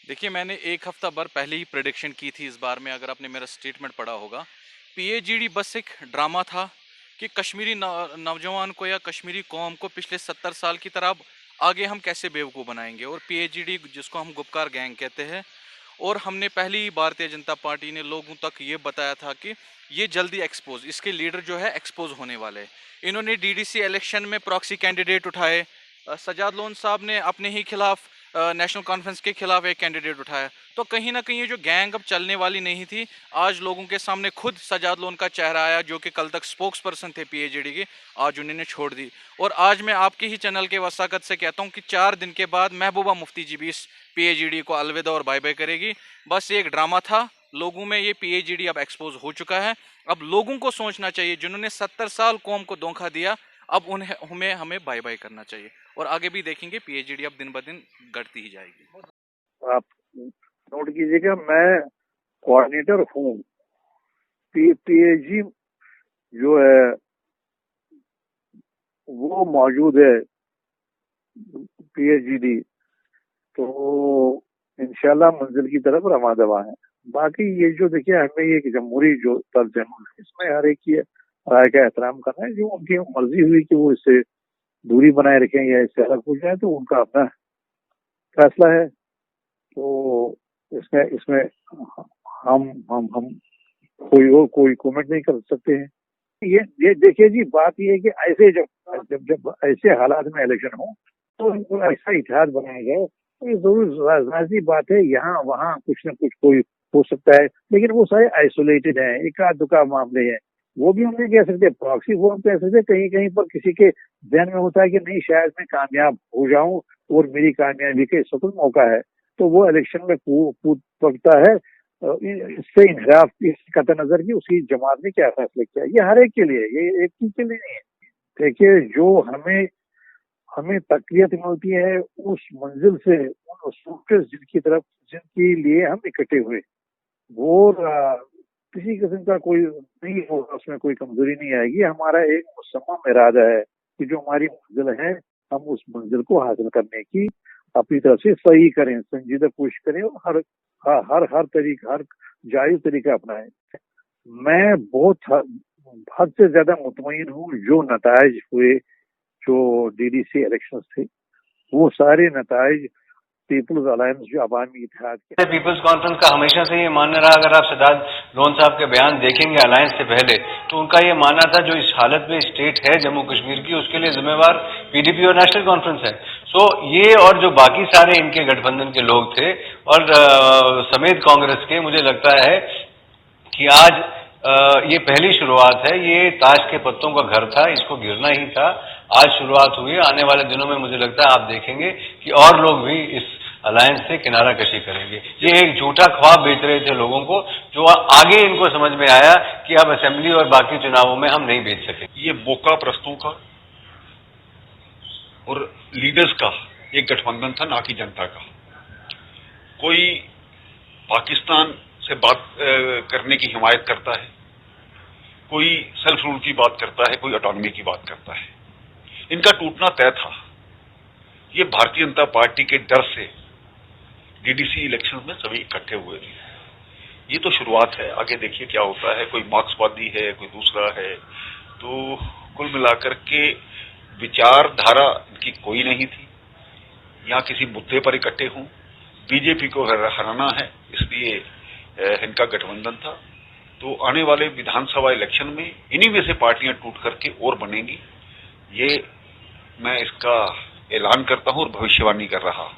देखिए, मैंने 1 हफ्ता भर पहले ही प्रेडिक्शन की थी इस बार में, अगर आपने मेरा स्टेटमेंट पढ़ा होगा। पीएजीडी बस एक ड्रामा था कि कश्मीरी नौजवान को या कश्मीरी कौम को पिछले 70 साल की तरह अब आगे हम कैसे बेवकूफ़ बनाएंगे। और पीएजीडी जिसको हम गुपकार गैंग कहते हैं, और हमने पहली ही भारतीय जनता पार्टी ने लोगों तक ये बताया था कि ये जल्दी एक्सपोज, इसके लीडर जो है एक्सपोज होने वाले हैं। इन्होंने डीडीसी इलेक्शन में प्रॉक्सी कैंडिडेट उठाए। सजाद लोन साहब ने अपने ही खिलाफ नेशनल कॉन्फ्रेंस के खिलाफ एक कैंडिडेट उठाया। तो कहीं ना कहीं ये जो गैंग अब चलने वाली नहीं थी, आज लोगों के सामने खुद सजाद लोन का चेहरा आया, जो कि कल तक स्पोक्स पर्सन थे पीएजीडी के, आज उन्होंने छोड़ दी। और आज मैं आपके ही चैनल के वसाकत से कहता हूँ कि 4 दिन के बाद महबूबा मुफ्ती जी भी इस पीएजीडी को अलविदा और बाय बाय करेगी। बस ये एक ड्रामा था, लोगों में ये पीएजीडी अब एक्सपोज हो चुका है। अब लोगों को सोचना चाहिए, जिन्होंने 70 साल कौम को धोखा दिया, अब उन्हें हमें बाय बाय करना चाहिए। और आगे भी देखेंगे पीएजीडी अब दिन ब दिन घटती ही जाएगी। आप नोट कीजिएगा, मैं कोऑर्डिनेटर हूँ। पीएजी जो है वो मौजूद है, पीएजीडी तो इंशाल्लाह मंजिल की तरफ रवा दवा है। बाकी ये जो देखिए, हमें ये जमहूरी जो तर्ज है इसमें हर एक की राय का एहतराम करना है। जो उनकी मर्जी हुई कि वो इससे दूरी बनाए रखें या इससे अलग हो जाए, तो उनका अपना फैसला है। तो इसमें इसमें हम कोई कमेंट नहीं कर सकते हैं। ये देखिए जी, बात ये है कि ऐसे जब जब जब ऐसे हालात में इलेक्शन हो तो ऐसा इतिहास बनाया जाए, तो ये जरूर राजी बात है। यहाँ वहाँ कुछ न कुछ कोई हो सकता है, लेकिन वो सारे आइसोलेटेड हैं, एका दुका मामले हैं। वो भी हम नहीं कह सकते, प्रॉक्सी वोट कह सकते। कहीं कहीं पर किसी के ध्यान में होता है कि नहीं, शायद मैं कामयाब हो जाऊं और मेरी कामयाबी का इस वक्त मौका है, तो वो इलेक्शन में कूद पकता है। इससे इनहराफ इस कतः नजर की उसकी जमात ने क्या फैसला किया, ये हर एक के लिए, ये एक चीज के लिए नहीं है। देखिए, जो हमें हमें तकलीफ मिलती है उस मंजिल से, उन सूटर्स जिनके लिए हम इकट्ठे हुए, वो किसी किस्म का कोई नहीं होगा, उसमें कोई कमजोरी नहीं आएगी। हमारा एक मुसम्मम इरादा है कि जो हमारी मंजिल है, हम उस मंजिल को हासिल करने की अपनी तरफ से सही करें, संजीदा कोशिश करें और हर तरीका, हर जायज तरीका अपनाएं। मैं बहुत हद से ज्यादा मुतमईन हूँ। जो नताइज हुए, जो डीडीसी इलेक्शन थे, वो सारे नताइज पीपुल्स अलायंस जो अवामी इत्तेहाद के पीपल्स कॉन्फ्रेंस का हमेशा से ये मानना रहा, अगर आप सजाद लोन साहब के बयान देखेंगे अलायंस से पहले, तो उनका ये मानना था जो इस हालत में स्टेट है जम्मू कश्मीर की, उसके लिए जिम्मेवार पीडीपी और नेशनल कॉन्फ्रेंस है। सो ये और जो बाकी सारे इनके गठबंधन के लोग थे और समेत कांग्रेस के, मुझे लगता है कि आज ये पहली शुरुआत है। ये ताश के पत्तों का घर था, इसको गिरना ही था। आज शुरुआत हुई है, आने वाले दिनों में मुझे लगता है आप देखेंगे कि और लोग भी इस अलायंस से किनारा कशी करेंगे। ये एक झूठा ख्वाब बेच रहे थे लोगों को, जो आगे इनको समझ में आया कि अब असेंबली और बाकी चुनावों में हम नहीं बेच सके। ये मौका प्रस्तों का और लीडर्स का एक गठबंधन था, ना कि जनता का। कोई पाकिस्तान से बात करने की हिमायत करता है, कोई सेल्फ रूल की बात करता है, कोई ऑटोनॉमी की बात करता है। इनका टूटना तय था। ये भारतीय जनता पार्टी के डर से डीडीसी इलेक्शन में सभी इकट्ठे हुए थे। ये तो शुरुआत है, आगे देखिए क्या होता है। कोई मार्क्सवादी है, कोई दूसरा है, तो कुल मिलाकर के विचारधारा इनकी कोई नहीं थी। यहाँ किसी मुद्दे पर इकट्ठे हों, बीजेपी को हराना है, इसलिए इनका गठबंधन था। तो आने वाले विधानसभा इलेक्शन में इन्हीं में से पार्टियां टूट करके और बनेंगी, ये मैं इसका ऐलान करता हूं और भविष्यवाणी कर रहा हूं।